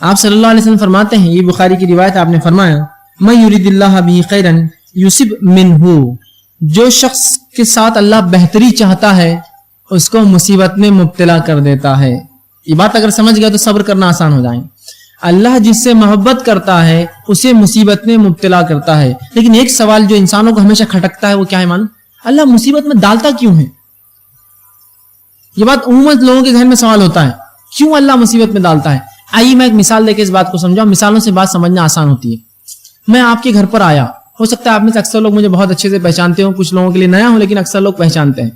آپ صلی اللہ علیہ وسلم فرماتے ہیں, یہ بخاری کی روایت, آپ نے فرمایا من یرید اللہ بہ خیرا یصب منہ, جو شخص کے ساتھ اللہ بہتری چاہتا ہے اس کو مصیبت میں مبتلا کر دیتا ہے. یہ بات اگر سمجھ گیا تو صبر کرنا آسان ہو جائے. اللہ جس سے محبت کرتا ہے اسے مصیبت میں مبتلا کرتا ہے. لیکن ایک سوال جو انسانوں کو ہمیشہ کھٹکتا ہے وہ کیا ہے معلوم؟ اللہ مصیبت میں ڈالتا کیوں ہے؟ یہ بات عموماً لوگوں کے ذہن میں سوال ہوتا ہے, کیوں اللہ مصیبت میں ڈالتا ہے؟ آئیے میں ایک مثال دے کے اس بات کو سمجھاؤں. مثالوں سے بات سمجھنا آسان ہوتی ہے. میں آپ کے گھر پر آیا, ہو سکتا ہے آپ میں سے اکثر لوگ مجھے بہت اچھے سے پہچانتے ہوں, کچھ لوگوں کے لیے نیا ہوں لیکن اکثر لوگ پہچانتے ہیں.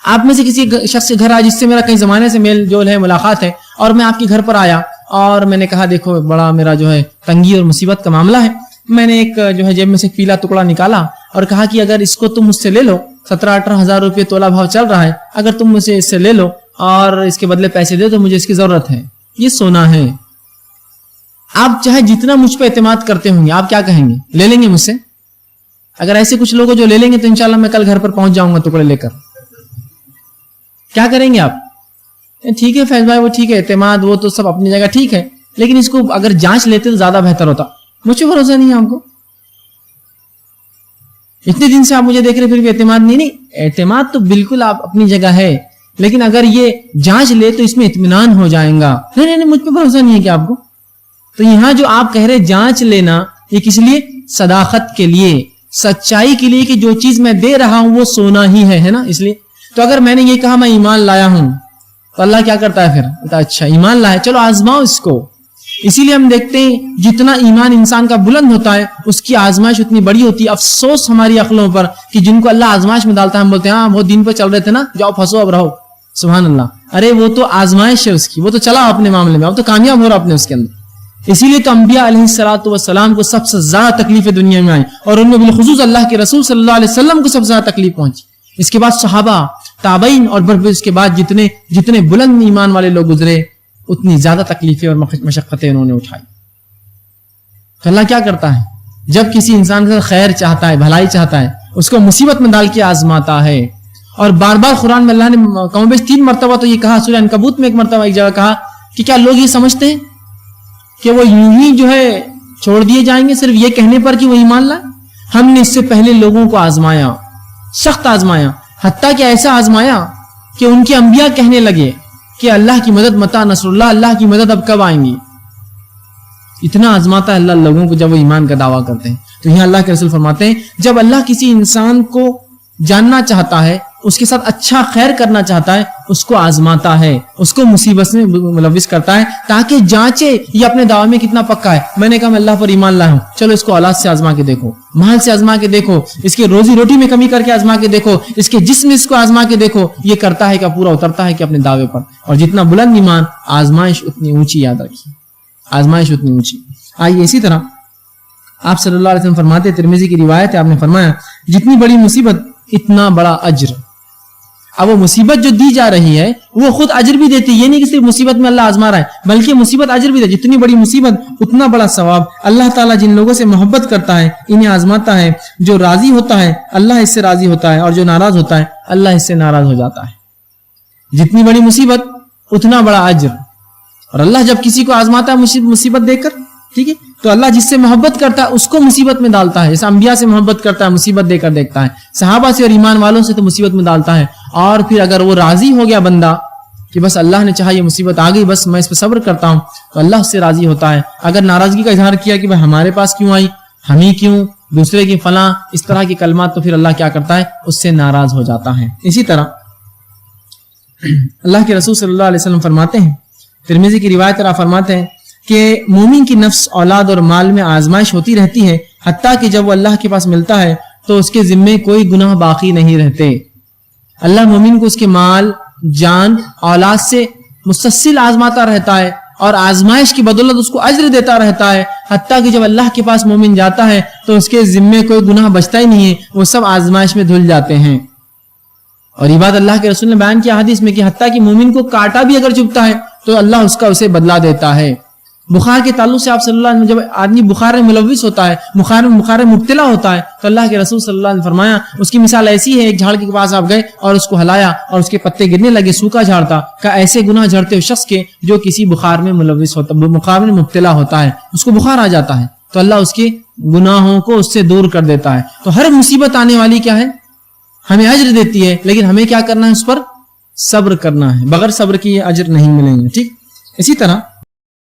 آپ میں سے کسی شخص کے گھر آیا جس سے میرا کئی زمانے سے میل جول ہے, ملاقات ہے, اور میں آپ کے گھر پر آیا اور میں نے کہا دیکھو بڑا میرا جو ہے تنگی اور مصیبت کا معاملہ ہے. میں نے ایک جو ہے جیب میں سے پیلا ٹکڑا نکالا اور کہا کہ اگر اس کو تم مجھ سے لے لو, 17-18 ہزار روپے تولہ بھاؤ چل رہا ہے, اگر تم مجھ سے اس سے لے لو اور اس کے بدلے پیسے دے تو مجھے اس کی ضرورت ہے, یہ سونا ہے. آپ چاہے جتنا مجھ پہ اعتماد کرتے ہوں گے, آپ کیا کہیں گے؟ لے لیں گے مجھ سے؟ اگر ایسے کچھ لوگ جو لے لیں گے تو انشاءاللہ میں کل گھر پر پہنچ جاؤں گا ٹکڑے لے کر. کیا کریں گے آپ؟ ٹھیک ہے فیض بھائی, وہ ٹھیک ہے, اعتماد وہ تو سب اپنی جگہ ٹھیک ہے, لیکن اس کو اگر جانچ لیتے تو زیادہ بہتر ہوتا. مجھ پہ بھروسہ نہیں ہے آپ کو؟ اتنے دن سے آپ مجھے دیکھ رہے پھر بھی اعتماد نہیں. اعتماد تو بالکل آپ اپنی جگہ ہے, لیکن اگر یہ جانچ لے تو اس میں اطمینان ہو جائے گا. نہیں مجھ پہ بھروسہ نہیں ہے کیا آپ کو؟ تو یہاں جو آپ کہہ رہے جانچ لینا, یہ کس لیے؟ صداقت کے لیے, سچائی کے لیے, کہ جو چیز میں دے رہا ہوں وہ سونا ہی ہے نا, اس لیے. تو اگر میں نے یہ کہا میں ایمان لایا ہوں تو اللہ کیا کرتا ہے پھر؟ اچھا ایمان لایا, چلو آزماؤ اس کو. اسی لیے ہم دیکھتے ہیں جتنا ایمان انسان کا بلند ہوتا ہے اس کی آزمائش اتنی بڑی ہوتی ہے. افسوس ہماری عقلوں پر کہ جن کو اللہ آزمائش میں ڈالتا ہے, ہم بولتے ہیں ہاں وہ دین پر چل رہے تھے نا, جاؤ پھنسو اب رہو. سبحان اللہ, ارے وہ تو آزمائش ہے اس کی, وہ تو چلا اپنے معاملے میں, اب تو کامیاب ہو رہا اپنے اس کے اندر. اسی لیے تو انبیاء علیہ الصلوۃ والسلام کو سب سے زیادہ تکلیفیں دنیا میں آئیں, اور ان میں بالخصوص اللہ کے رسول صلی اللہ علیہ وسلم کو سب سے زیادہ تکلیف پہنچی. اس کے بعد صحابہ, تابعین, اور پھر اس کے بعد جتنے بلند ایمان والے لوگ گزرے, اتنی زیادہ تکلیفیں اور مشقتیں انہوں نے اٹھائی. تو اللہ کیا کرتا ہے؟ جب کسی انسان کا خیر چاہتا ہے, بھلائی چاہتا ہے, اس کو مصیبت میں ڈال کے آزماتا ہے. اور بار بار قرآن میں اللہ نے کم و بیش 3 مرتبہ تو یہ کہا, سورہ عنکبوت میں 1 مرتبہ ایک جگہ کہا کہ کیا لوگ یہ سمجھتے ہیں کہ وہ یوں ہی جو ہے چھوڑ دیے جائیں گے صرف یہ کہنے پر کہ وہ ایمان لائے؟ ہم نے اس سے پہلے لوگوں کو آزمایا, سخت آزمایا, حتیٰ کہ ایسا آزمایا کہ ان کے انبیاء کہنے لگے کہ اللہ کی مدد متی نصر اللہ, اللہ کی مدد اب کب آئیں گی. اتنا آزماتا ہے اللہ لوگوں کو جب وہ ایمان کا دعویٰ کرتے ہیں. تو یہاں اللہ کے رسول فرماتے ہیں جب اللہ کسی انسان کو جاننا چاہتا ہے, اس کے ساتھ اچھا خیر کرنا چاہتا ہے, اس کو آزماتا ہے, اس کو مصیبت میں ملوث کرتا ہے تاکہ جانچے یہ اپنے دعوے میں کتنا پکا ہے. میں نے کہا میں اللہ پر ایمان لایا ہوں, چلو اس کو اولاد سے آزما کے دیکھو, مال سے آزما کے دیکھو, اس کے روزی روٹی میں کمی کر کے آزما کے دیکھو, اس کے جسم میں اس کو آزما کے دیکھو. یہ کرتا ہے کہ پورا اترتا ہے کہ اپنے دعوے پر. اور جتنا بلند ایمان, آزمائش اتنی اونچی, یاد رکھیے آزمائش اتنی اونچی. آئیے اسی طرح آپ صلی اللہ علیہ وسلم فرماتے, ترمذی کی روایت ہے, آپ نے فرمایا جتنی بڑی مصیبت اتنا بڑا اجر. اب وہ مصیبت جو دی جا رہی ہے وہ خود اجر بھی دیتی, یہ نہیں کہ صرف مصیبت میں اللہ آزما رہا ہے, بلکہ مصیبت اجر بھی دیتی. جتنی بڑی مصیبت اتنا بڑا ثواب. اللہ تعالیٰ جن لوگوں سے محبت کرتا ہے انہیں آزماتا ہے. جو راضی ہوتا ہے اللہ اس سے راضی ہوتا ہے, اور جو ناراض ہوتا ہے اللہ اس سے ناراض ہو جاتا ہے. جتنی بڑی مصیبت اتنا بڑا اجر. اور اللہ جب کسی کو آزماتا ہے مصیبت دے کر, ٹھیک ہے, تو اللہ جس سے محبت کرتا ہے اس کو مصیبت میں ڈالتا ہے. جیسے انبیاء سے محبت کرتا ہے مصیبت دے کر دیکھتا ہے, صحابہ سے اور ایمان والوں سے تو مصیبت میں ڈالتا ہے. اور پھر اگر وہ راضی ہو گیا بندہ کہ بس اللہ نے چاہا یہ مصیبت آ گئی, بس میں اس پہ صبر کرتا ہوں, تو اللہ اس سے راضی ہوتا ہے. اگر ناراضگی کا اظہار کیا کہ بھائی ہمارے پاس کیوں آئی, ہم ہی کیوں, دوسرے کی فلاں, اس طرح کی کلمات, تو پھر اللہ کیا کرتا ہے, اس سے ناراض ہو جاتا ہے. اسی طرح اللہ کے رسول صلی اللہ علیہ وسلم فرماتے ہیں, ترمذی کی روایت پر آپ فرماتے ہیں کہ مومن کی نفس, اولاد اور مال میں آزمائش ہوتی رہتی ہے, حتیٰ کہ جب وہ اللہ کے پاس ملتا ہے تو اس کے ذمے کوئی گناہ باقی نہیں رہتے. اللہ مومن کو اس کے مال, جان, اولاد سے مسلسل آزماتا رہتا ہے, اور آزمائش کی بدولت اس کو اجر دیتا رہتا ہے, حتیٰ کہ جب اللہ کے پاس مومن جاتا ہے تو اس کے ذمے کوئی گناہ بچتا ہی نہیں ہے, وہ سب آزمائش میں دھل جاتے ہیں. اور یہ بات اللہ کے رسول نے بیان کیا حدیث میں کہ حتیٰ کہ مومن کو کانٹا بھی اگر چبھتا ہے تو اللہ اس کا اسے بدلہ دیتا ہے. بخار کے تعلق سے آپ صلی اللہ علیہ وسلم، جب آدمی بخار میں ملوث ہوتا ہے، بخار میں مبتلا ہوتا ہے، تو اللہ کے رسول صلی اللہ علیہ وسلم نے فرمایا اس کی مثال ایسی ہے، ایک جھاڑ کے پاس آپ گئے اور اس کو ہلایا اور اس کے پتے گرنے لگے، سوکھا جھاڑ تھا، کہ ایسے گناہ جھڑتے ہو شخص کے جو کسی بخار میں ملوث ہوتا، بخار میں مبتلا ہوتا ہے، اس کو بخار آ جاتا ہے، تو اللہ اس کے گناہوں کو اس سے دور کر دیتا ہے۔ تو ہر مصیبت آنے والی کیا ہے، ہمیں اجر دیتی ہے، لیکن ہمیں کیا کرنا ہے، اس پر صبر کرنا ہے، بغیر صبر کی یہ اجر نہیں ملیں گے۔ ٹھیک، اسی طرح